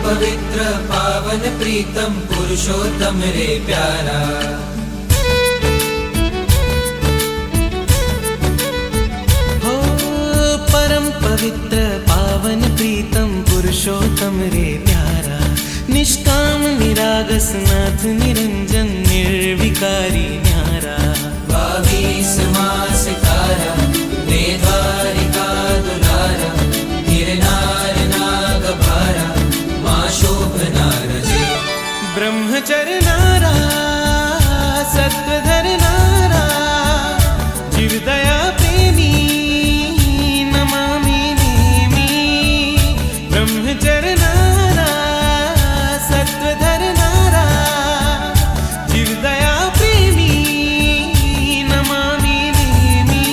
पवित्र पावन प्रीतम पुरुषोत्तम रे प्यारा। हो परम पवित्र पावन प्रीतम पुरुषोत्तम रे प्यारा। निष्काम निरागस नाथ निरंजन निर्विकारी न्यारा। 22 मास तारा ने द्वारिका दुलारा। गिरनार नाग भारा माँ शोभनार जे। ब्रह्मचर्य नारा सत्वधर नारा। जीव दया प्रेमी नमामि नेमि। ब्रह्मचर्य नारा सत्वधर नारा। जीव दया प्रेमी नमामि नेमि।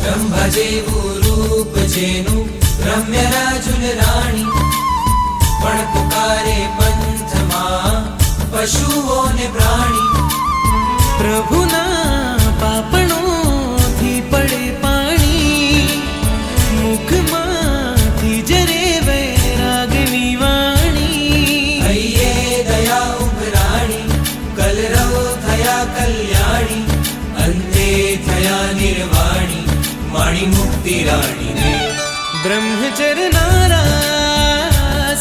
ब्रह्म जेवू रूप जेनु रम्य राजुल राणी। पण पुकारे पंथ मां पशुओं ने प्राणी। प्रभुना पापणोथी पड़े पाणी। मुखमांथी जरे वैरागनी वाणी। हइये दया उभराणी कलरव थया कल्याणी। अंते थया निर्वाणी माणी मुक्ति राणी ने। ब्रह्मचर्य नारा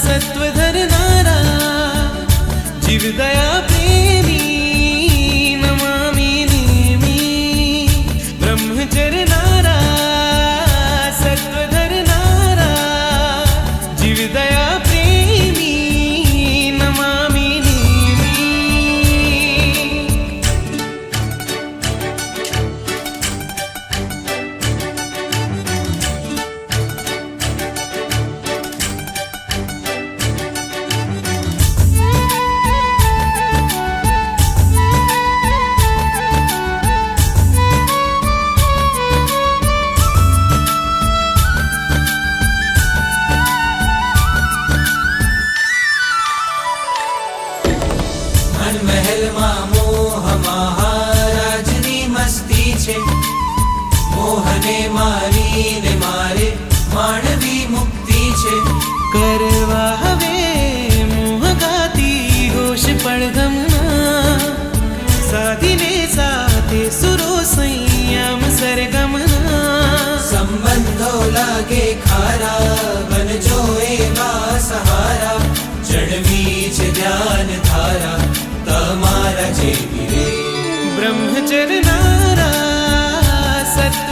सत्वधर नारा। जीव दया प्रेमी नमामि नेमि। ब्रह्मचर्य नारा सत्वधर नारा। जीव दया प्रेमी नमामि नेमि। मन महल मां मोह महाराजनी मस्ती छे। मोहने मारीने मारे मानवी मुक्ति छे। करवा हवे मोहगाती होश પડઘમના। સાધીને સાથે સુરો સંયમ સરગમના। संबंधो लागे खारा बनजो एवा सहारा। जड़वी छे ध्यान धारा तमारा जेवी रे। ब्रह्मचर्य नारा सत्य